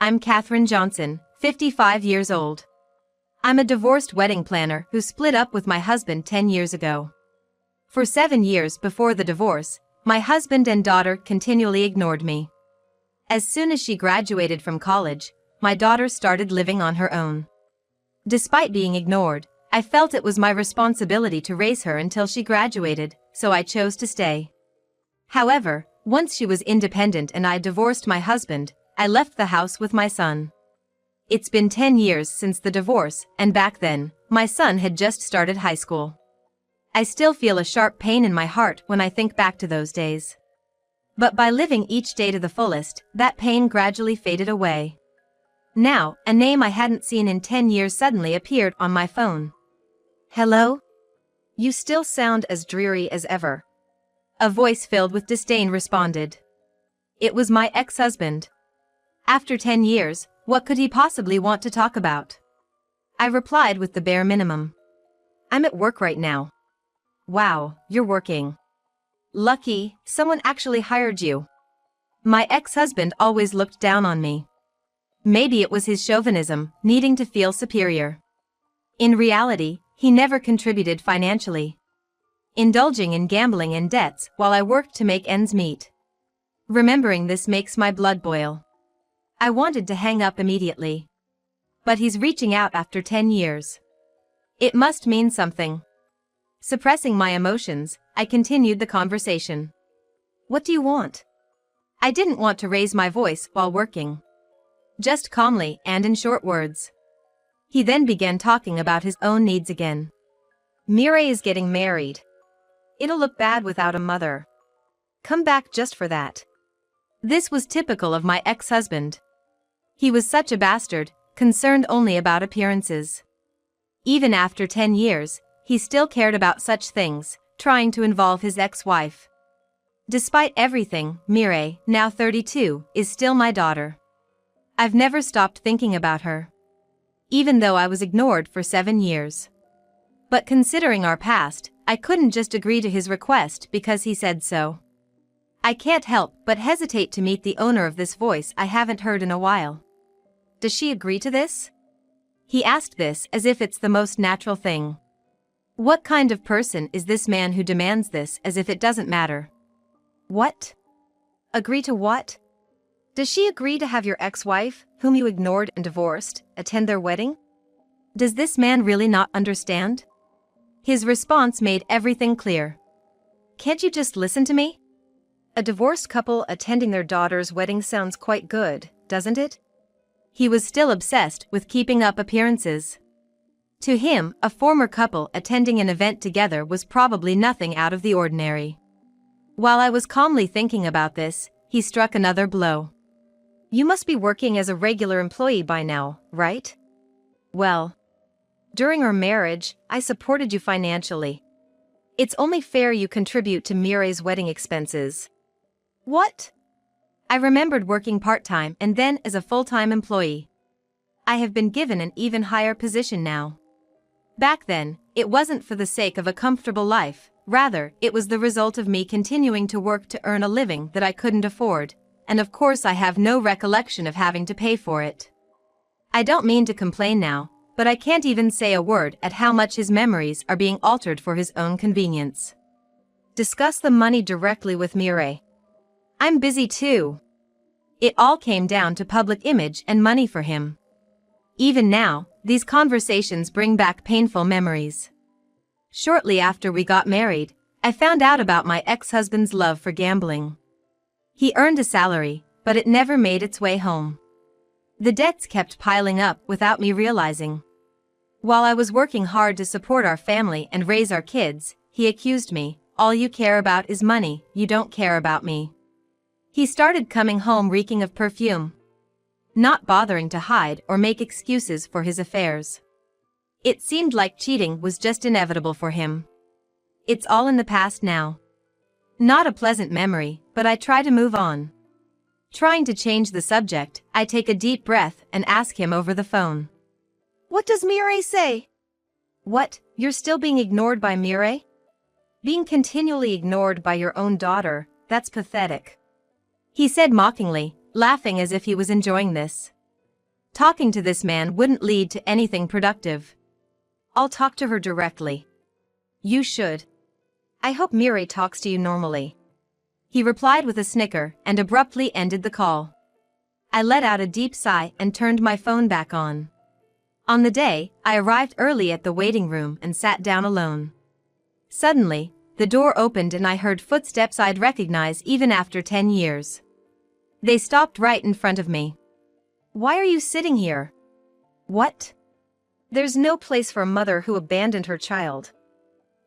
I'm Katherine Johnson, 55 years old. I'm a divorced wedding planner who split up with my husband 10 years ago. For 7 years before the divorce, my husband and daughter continually ignored me. As soon as she graduated from college, my daughter started living on her own. Despite being ignored, I felt it was my responsibility to raise her until she graduated, so I chose to stay. However, once she was independent and I divorced my husband, I left the house with my son. It's been 10 years since the divorce, and back then, my son had just started high school. I still feel a sharp pain in my heart when I think back to those days. But by living each day to the fullest, that pain gradually faded away. Now, a name I hadn't seen in 10 years suddenly appeared on my phone. Hello? You still sound as dreary as ever. A voice filled with disdain responded. It was my ex-husband. After 10 years, what could he possibly want to talk about? I replied with the bare minimum. I'm at work right now. Wow, you're working. Lucky, someone actually hired you. My ex-husband always looked down on me. Maybe it was his chauvinism, needing to feel superior. In reality, he never contributed financially, indulging in gambling and debts while I worked to make ends meet. Remembering this makes my blood boil. I wanted to hang up immediately. But he's reaching out after 10 years. It must mean something. Suppressing my emotions, I continued the conversation. What do you want? I didn't want to raise my voice while working. Just calmly and in short words. He then began talking about his own needs again. Mireille is getting married. It'll look bad without a mother. Come back just for that. This was typical of my ex-husband. He was such a bastard, concerned only about appearances. Even after 10 years, he still cared about such things, trying to involve his ex-wife. Despite everything, Mireille, now 32, is still my daughter. I've never stopped thinking about her. Even though I was ignored for 7 years. But considering our past, I couldn't just agree to his request because he said so. I can't help but hesitate to meet the owner of this voice I haven't heard in a while. Does she agree to this? He asked this as if it's the most natural thing. What kind of person is this man who demands this as if it doesn't matter? What? Agree to what? Does she agree to have your ex-wife, whom you ignored and divorced, attend their wedding? Does this man really not understand? His response made everything clear. Can't you just listen to me? A divorced couple attending their daughter's wedding sounds quite good, doesn't it? He was still obsessed with keeping up appearances. To him, a former couple attending an event together was probably nothing out of the ordinary. While I was calmly thinking about this, he struck another blow. You must be working as a regular employee by now, right? Well, during our marriage, I supported you financially. It's only fair you contribute to Mireille's wedding expenses. What? I remembered working part-time and then as a full-time employee. I have been given an even higher position now. Back then, it wasn't for the sake of a comfortable life, rather, it was the result of me continuing to work to earn a living that I couldn't afford, and of course I have no recollection of having to pay for it. I don't mean to complain now, but I can't even say a word at how much his memories are being altered for his own convenience. Discuss the money directly with Mireille. I'm busy too. It all came down to public image and money for him. Even now, these conversations bring back painful memories. Shortly after we got married, I found out about my ex-husband's love for gambling. He earned a salary, but it never made its way home. The debts kept piling up without me realizing. While I was working hard to support our family and raise our kids, he accused me, all you care about is money, you don't care about me. He started coming home reeking of perfume, not bothering to hide or make excuses for his affairs. It seemed like cheating was just inevitable for him. It's all in the past now. Not a pleasant memory, but I try to move on. Trying to change the subject, I take a deep breath and ask him over the phone. What does Mireille say? What, you're still being ignored by Mireille? Being continually ignored by your own daughter, that's pathetic. He said mockingly, laughing as if he was enjoying this. Talking to this man wouldn't lead to anything productive. I'll talk to her directly. You should. I hope Mireille talks to you normally. He replied with a snicker and abruptly ended the call. I let out a deep sigh and turned my phone back on. On the day, I arrived early at the waiting room and sat down alone. Suddenly, the door opened and I heard footsteps I'd recognize even after 10 years. They stopped right in front of me. Why are you sitting here? What? There's no place for a mother who abandoned her child.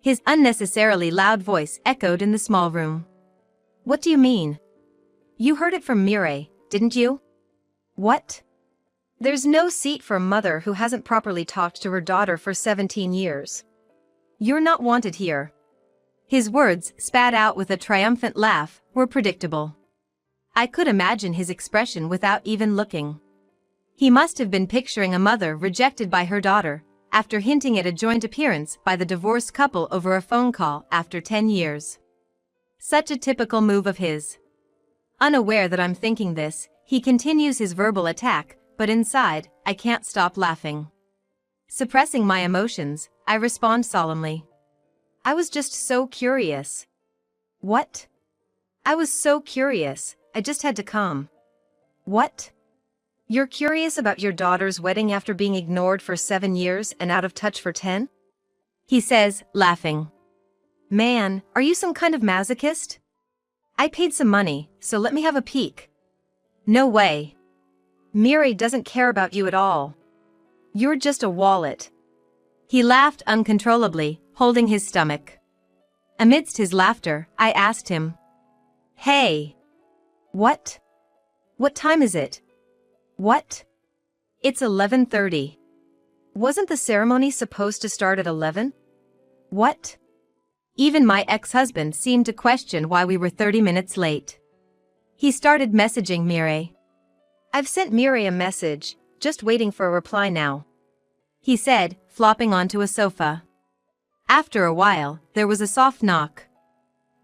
His unnecessarily loud voice echoed in the small room. What do you mean? You heard it from Mireille, didn't you? What? There's no seat for a mother who hasn't properly talked to her daughter for 17 years. You're not wanted here. His words, spat out with a triumphant laugh, were predictable. I could imagine his expression without even looking. He must have been picturing a mother rejected by her daughter, after hinting at a joint appearance by the divorced couple over a phone call after 10 years. Such a typical move of his. Unaware that I'm thinking this, he continues his verbal attack, but inside, I can't stop laughing. Suppressing my emotions, I respond solemnly. I was just so curious. What? I was so curious, I just had to come. What? You're curious about your daughter's wedding after being ignored for 7 years and out of touch for 10? He says, laughing. Man, are you some kind of masochist? I paid some money, so let me have a peek. No way. Mireille doesn't care about you at all. You're just a wallet. He laughed uncontrollably, holding his stomach. Amidst his laughter, I asked him. Hey. What? What time is it? What? It's 11:30. Wasn't the ceremony supposed to start at 11? What? Even my ex-husband seemed to question why we were 30 minutes late. He started messaging Mireille. I've sent Mireille a message, just waiting for a reply now. He said, flopping onto a sofa. After a while, there was a soft knock.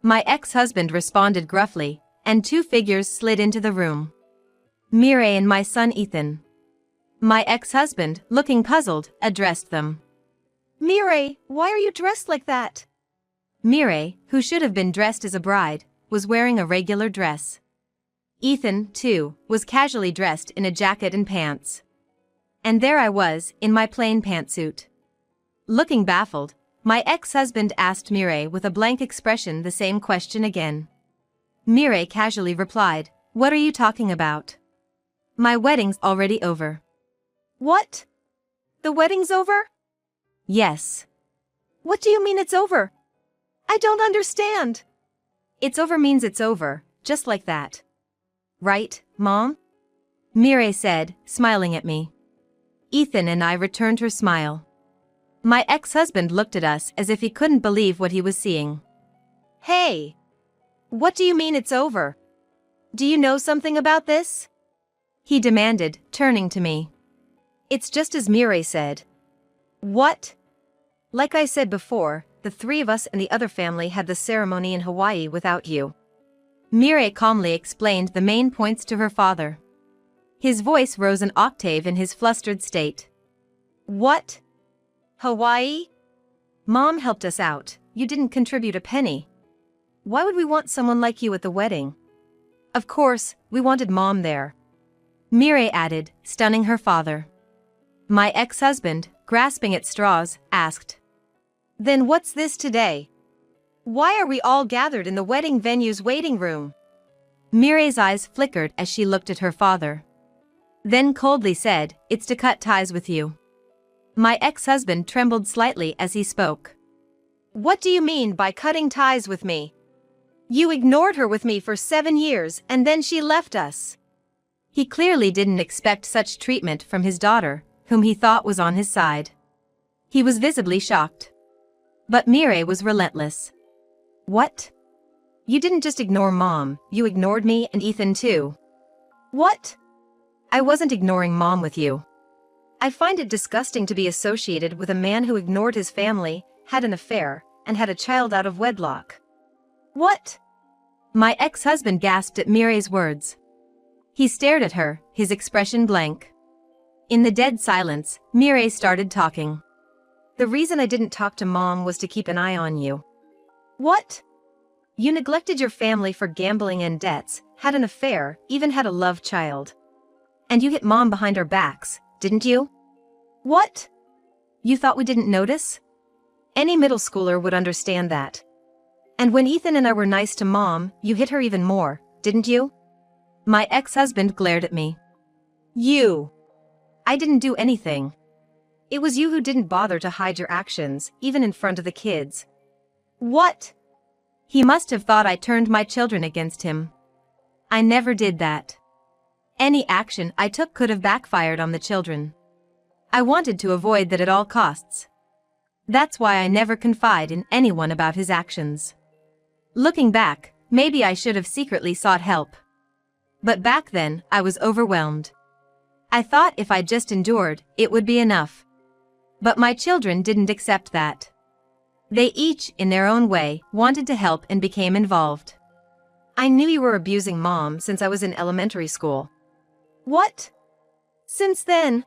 My ex-husband responded gruffly, and 2 figures slid into the room. Mireille and my son Ethan. My ex-husband, looking puzzled, addressed them. Mireille, why are you dressed like that? Mireille, who should have been dressed as a bride, was wearing a regular dress. Ethan, too, was casually dressed in a jacket and pants. And there I was, in my plain pantsuit. Looking baffled, my ex-husband asked Mireille with a blank expression the same question again. Mireille casually replied, What are you talking about? My wedding's already over. What? The wedding's over? Yes. What do you mean it's over? I don't understand. It's over means it's over, just like that. Right, Mom? Mireille said, smiling at me. Ethan and I returned her smile. My ex-husband looked at us as if he couldn't believe what he was seeing. Hey! What do you mean it's over? Do you know something about this? He demanded, turning to me. It's just as Mireille said. What? Like I said before, the 3 of us and the other family had the ceremony in Hawaii without you. Mireille calmly explained the main points to her father. His voice rose an octave in his flustered state. What? Hawaii? Mom helped us out, you didn't contribute a penny. Why would we want someone like you at the wedding? Of course, we wanted Mom there. Mireille added, stunning her father. My ex-husband, grasping at straws, asked. Then what's this today? Why are we all gathered in the wedding venue's waiting room? Mireille's eyes flickered as she looked at her father. Then coldly said, It's to cut ties with you. My ex-husband trembled slightly as he spoke. What do you mean by cutting ties with me? You ignored her with me for 7 years and then she left us. He clearly didn't expect such treatment from his daughter, whom he thought was on his side. He was visibly shocked. But Mireille was relentless. What? You didn't just ignore Mom, you ignored me and Ethan too. What? I wasn't ignoring Mom with you. I find it disgusting to be associated with a man who ignored his family, had an affair, and had a child out of wedlock. What? My ex-husband gasped at Mireille's words. He stared at her, his expression blank. In the dead silence, Mireille started talking. The reason I didn't talk to Mom was to keep an eye on you. What? You neglected your family for gambling and debts, had an affair, even had a love child. And you hit Mom behind our backs, didn't you? What? You thought we didn't notice? Any middle schooler would understand that. And when Ethan and I were nice to Mom, you hit her even more, didn't you? My ex-husband glared at me. You. I didn't do anything. It was you who didn't bother to hide your actions, even in front of the kids. What? He must have thought I turned my children against him. I never did that. Any action I took could have backfired on the children. I wanted to avoid that at all costs. That's why I never confide in anyone about his actions. Looking back, maybe I should have secretly sought help. But back then, I was overwhelmed. I thought if I just endured, it would be enough. But my children didn't accept that. They each, in their own way, wanted to help and became involved. I knew you were abusing Mom since I was in elementary school. What? Since then?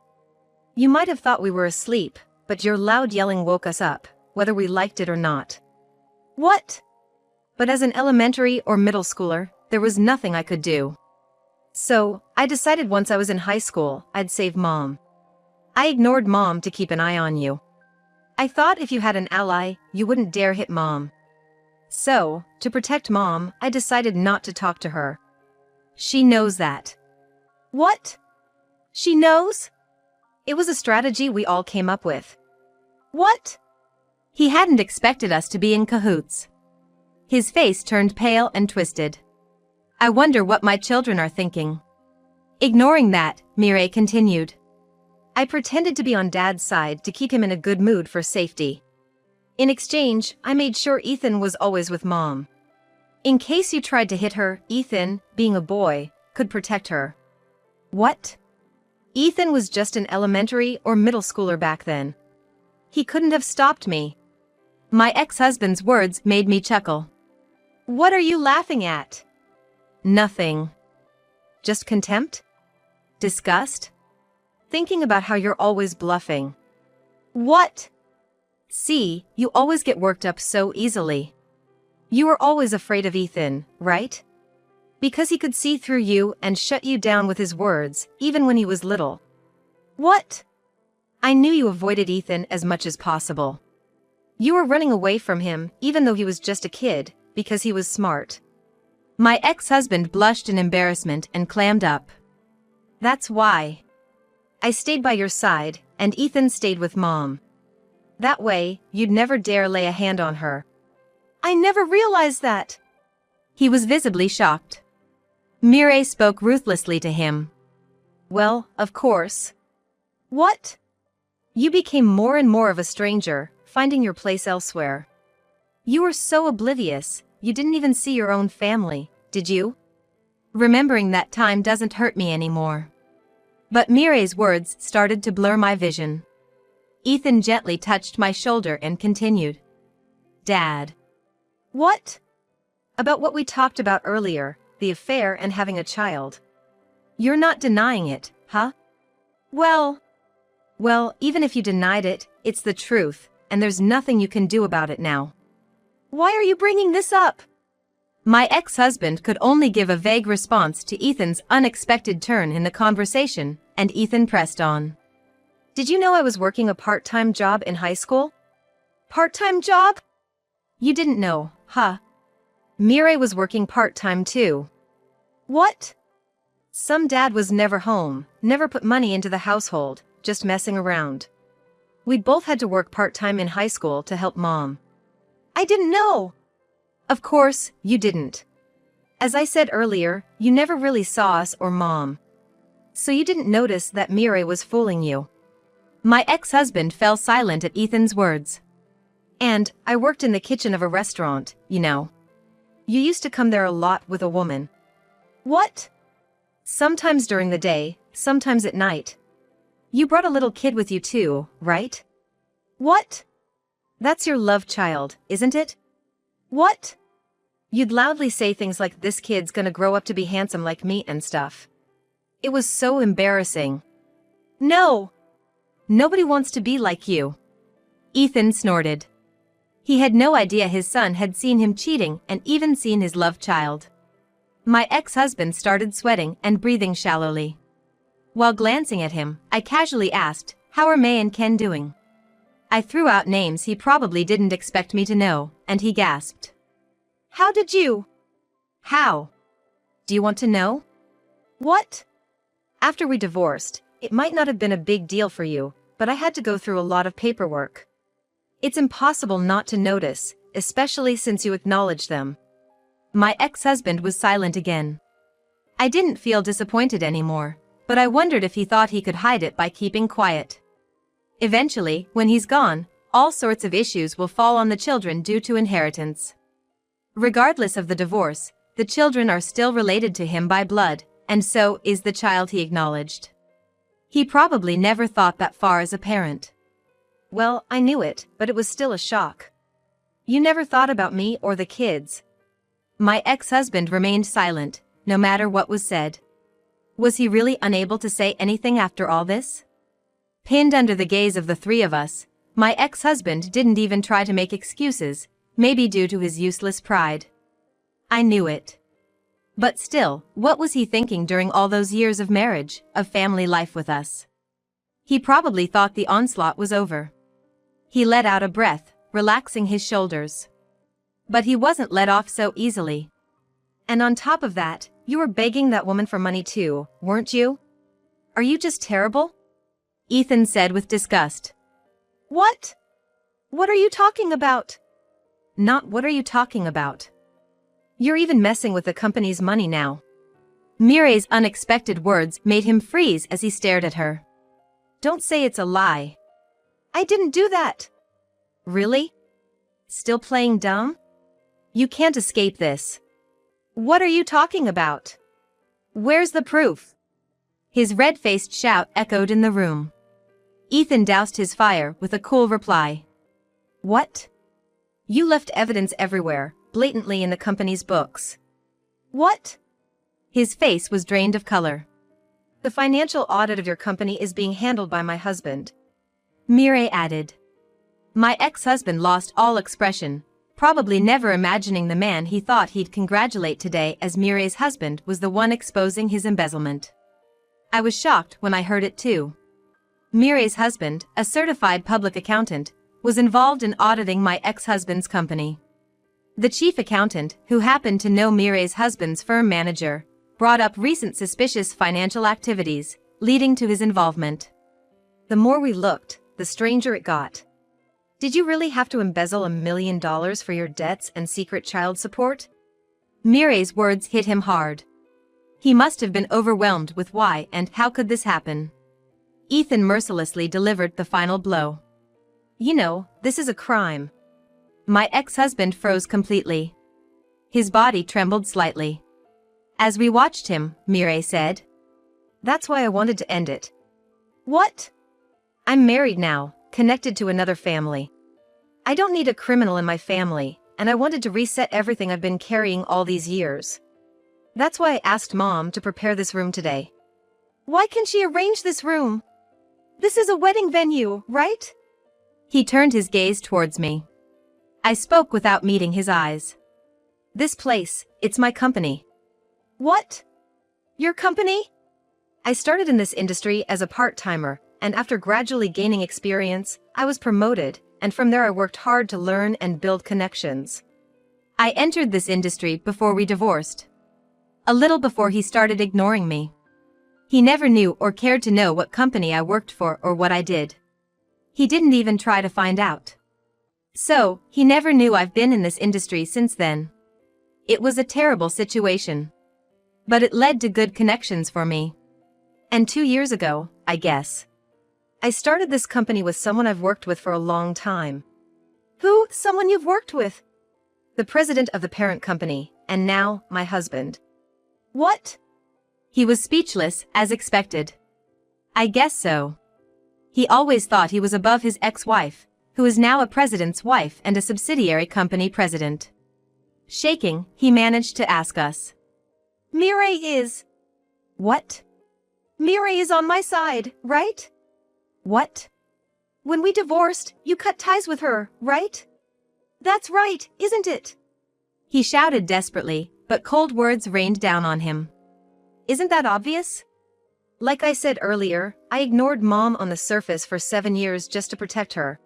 You might have thought we were asleep, but your loud yelling woke us up, whether we liked it or not. What? But as an elementary or middle schooler, there was nothing I could do. So, I decided once I was in high school, I'd save Mom. I ignored Mom to keep an eye on you. I thought if you had an ally, you wouldn't dare hit Mom. So, to protect Mom, I decided not to talk to her. She knows that. What? She knows? It was a strategy we all came up with. What? He hadn't expected us to be in cahoots. His face turned pale and twisted. I wonder what my children are thinking. Ignoring that, Mireille continued. I pretended to be on Dad's side to keep him in a good mood for safety. In exchange, I made sure Ethan was always with Mom. In case you tried to hit her, Ethan, being a boy, could protect her. What? Ethan was just an elementary or middle schooler back then. He couldn't have stopped me. My ex-husband's words made me chuckle. What are you laughing at? Nothing. Just contempt? Disgust? Thinking about how you're always bluffing. What? See, you always get worked up so easily. You were always afraid of Ethan, right? Because he could see through you and shut you down with his words, even when he was little. What? I knew you avoided Ethan as much as possible. You were running away from him, even though he was just a kid, because he was smart. My ex-husband blushed in embarrassment and clammed up. That's why. I stayed by your side, and Ethan stayed with Mom. That way, you'd never dare lay a hand on her. I never realized that. He was visibly shocked. Mireille spoke ruthlessly to him. Well, of course. What? You became more and more of a stranger, finding your place elsewhere. You were so oblivious, you didn't even see your own family, did you? Remembering that time doesn't hurt me anymore. But Mireille's words started to blur my vision. Ethan gently touched my shoulder and continued. Dad. What? About what we talked about earlier, the affair and having a child. You're not denying it, huh? Well, even if you denied it, it's the truth, and there's nothing you can do about it now. Why are you bringing this up? My ex-husband could only give a vague response to Ethan's unexpected turn in the conversation, and Ethan pressed on. Did you know I was working a part-time job in high school? Part-time job? You didn't know, huh? Mireille was working part-time too. What? Some dad was never home, never put money into the household, just messing around. We both had to work part-time in high school to help Mom. I didn't know. Of course, you didn't. As I said earlier, you never really saw us or Mom. So you didn't notice that Mireille was fooling you. My ex-husband fell silent at Ethan's words. And, I worked in the kitchen of a restaurant, you know. You used to come there a lot with a woman. What? Sometimes during the day, sometimes at night. You brought a little kid with you too, right? What? That's your love child, isn't it? What? You'd loudly say things like this kid's gonna grow up to be handsome like me and stuff. It was so embarrassing. No. Nobody wants to be like you. Ethan snorted. He had no idea his son had seen him cheating and even seen his loved child. My ex-husband started sweating and breathing shallowly. While glancing at him, I casually asked, "How are May and Ken doing?" I threw out names he probably didn't expect me to know, and he gasped. "How did you?" "How? Do you want to know?" "What?" "After we divorced, it might not have been a big deal for you, but I had to go through a lot of paperwork. It's impossible not to notice, especially since you acknowledge them." My ex-husband was silent again. I didn't feel disappointed anymore, but I wondered if he thought he could hide it by keeping quiet. Eventually, when he's gone, all sorts of issues will fall on the children due to inheritance. Regardless of the divorce, the children are still related to him by blood, and so is the child he acknowledged. He probably never thought that far as a parent. Well, I knew it, but it was still a shock. You never thought about me or the kids. My ex-husband remained silent, no matter what was said. Was he really unable to say anything after all this? Pinned under the gaze of the three of us, my ex-husband didn't even try to make excuses, maybe due to his useless pride. I knew it. But still, what was he thinking during all those years of marriage, of family life with us? He probably thought the onslaught was over. He let out a breath, relaxing his shoulders. But he wasn't let off so easily. "And on top of that, you were begging that woman for money too, weren't you? Are you just terrible?" Ethan said with disgust. "What? What are you talking about?" "Not what are you talking about. You're even messing with the company's money now." Mireille's unexpected words made him freeze as he stared at her. "Don't say it's a lie." "I didn't do that." "Really? Still playing dumb? You can't escape this." "What are you talking about? Where's the proof?" His red-faced shout echoed in the room. Ethan doused his fire with a cool reply. "What? You left evidence everywhere, blatantly in the company's books." "What?" His face was drained of color. "The financial audit of your company is being handled by my husband," Mireille added. My ex-husband lost all expression, probably never imagining the man he thought he'd congratulate today as Mireille's husband was the one exposing his embezzlement. I was shocked when I heard it too. Mireille's husband, a certified public accountant, was involved in auditing my ex-husband's company. The chief accountant, who happened to know Mireille's husband's firm manager, brought up recent suspicious financial activities, leading to his involvement. The more we looked, the stranger it got. "Did you really have to embezzle $1 million for your debts and secret child support?" Mireille's words hit him hard. He must have been overwhelmed with why and how could this happen. Ethan mercilessly delivered the final blow. "You know, this is a crime." My ex-husband froze completely. His body trembled slightly. As we watched him, Mireille said, "That's why I wanted to end it." "What?" "I'm married now, connected to another family. I don't need a criminal in my family, and I wanted to reset everything I've been carrying all these years. That's why I asked Mom to prepare this room today." "Why can she arrange this room? This is a wedding venue, right?" He turned his gaze towards me. I spoke without meeting his eyes. "This place, it's my company." "What? Your company?" "I started in this industry as a part-timer, and after gradually gaining experience, I was promoted, and from there I worked hard to learn and build connections. I entered this industry before we divorced. A little before he started ignoring me. He never knew or cared to know what company I worked for or what I did. He didn't even try to find out. So, he never knew I've been in this industry since then. It was a terrible situation. But it led to good connections for me. And 2 years ago, I guess, I started this company with someone I've worked with for a long time." "Who? Someone you've worked with?" "The president of the parent company, and now, my husband." "What?" He was speechless, as expected. "I guess so. He always thought he was above his ex-wife, who is now a president's wife and a subsidiary company president." Shaking, he managed to ask us. "Mireille is..." "What?" Mireille is on my side, right? What? When we divorced, you cut ties with her, right? That's right, isn't it? He shouted desperately, but cold words rained down on him. Isn't that obvious? Like I said earlier, I ignored Mom on the surface for 7 years just to protect her.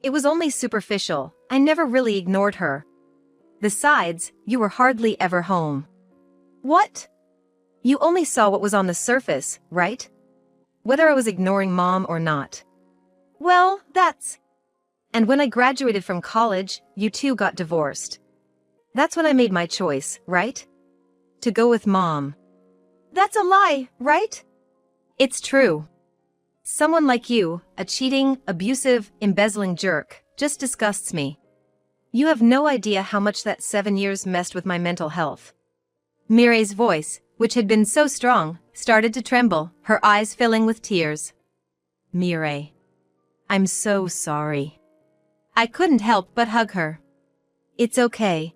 It was only superficial, I never really ignored her. Besides, you were hardly ever home. What? You only saw what was on the surface, right? Whether I was ignoring Mom or not. Well, that's... And when I graduated from college, you two got divorced. That's when I made my choice, right? To go with Mom. That's a lie, right? It's true. Someone like you, a cheating, abusive, embezzling jerk, just disgusts me. You have no idea how much that 7 years messed with my mental health. Mireille's voice, which had been so strong, started to tremble, her eyes filling with tears. Mireille. I'm so sorry. I couldn't help but hug her. It's okay.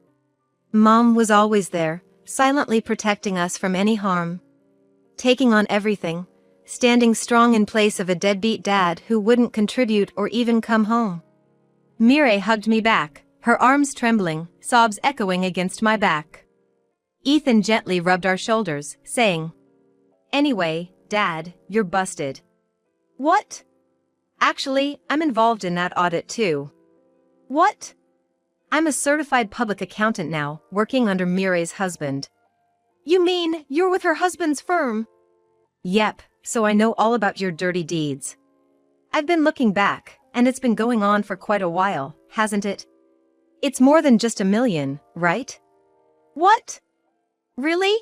Mom was always there, silently protecting us from any harm. Taking on everything, standing strong in place of a deadbeat dad who wouldn't contribute or even come home. Mireille hugged me back, her arms trembling, sobs echoing against my back. Ethan gently rubbed our shoulders, saying, Anyway, Dad, you're busted. What? Actually, I'm involved in that audit too. What? I'm a certified public accountant now, working under Mireille's husband. You mean, you're with her husband's firm? Yep, so I know all about your dirty deeds. I've been looking back, and it's been going on for quite a while, hasn't it? It's more than just $1 million, right? What? Really?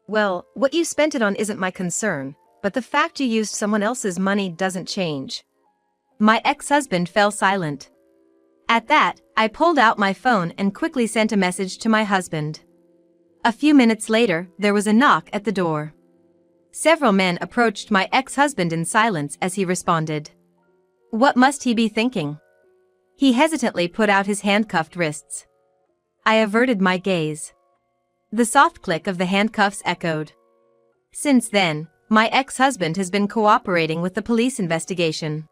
Well, what you spent it on isn't my concern, but the fact you used someone else's money doesn't change. My ex-husband fell silent. At that, I pulled out my phone and quickly sent a message to my husband. A few minutes later, there was a knock at the door. Several men approached my ex-husband in silence as he responded. What must he be thinking? He hesitantly put out his handcuffed wrists. I averted my gaze. The soft click of the handcuffs echoed. Since then, my ex-husband has been cooperating with the police investigation.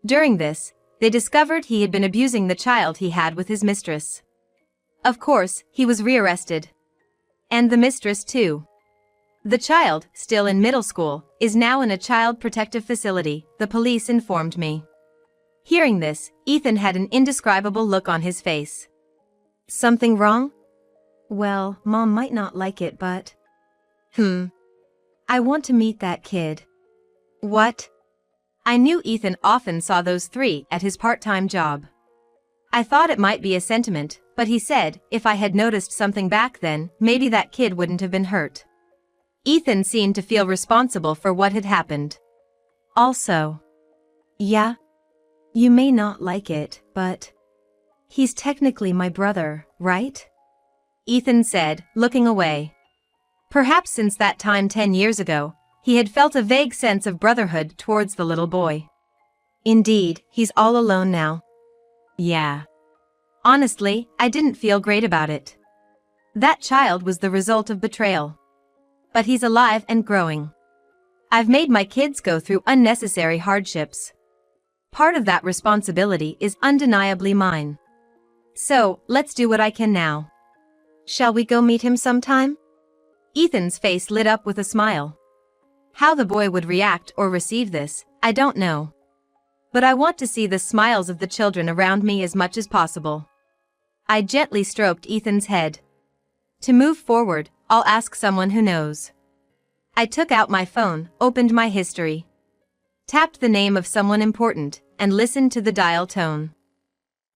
During this, they discovered he had been abusing the child he had with his mistress. Of course, he was rearrested. And the mistress too. The child, still in middle school, is now in a child protective facility, the police informed me. Hearing this, Ethan had an indescribable look on his face. Something wrong? Well, Mom might not like it, but... I want to meet that kid. What? I knew Ethan often saw those three at his part-time job. I thought it might be a sentiment, but he said, if I had noticed something back then, maybe that kid wouldn't have been hurt. Ethan seemed to feel responsible for what had happened. Also, yeah, you may not like it, but he's technically my brother, right? Ethan said, looking away. Perhaps since that time 10 years ago, he had felt a vague sense of brotherhood towards the little boy. Indeed, he's all alone now. Yeah. Honestly, I didn't feel great about it. That child was the result of betrayal. But he's alive and growing. I've made my kids go through unnecessary hardships. Part of that responsibility is undeniably mine. So, let's do what I can now. Shall we go meet him sometime? Ethan's face lit up with a smile. How the boy would react or receive this, I don't know. But I want to see the smiles of the children around me as much as possible. I gently stroked Ethan's head. To move forward, I'll ask someone who knows. I took out my phone, opened my history, tapped the name of someone important, and listened to the dial tone.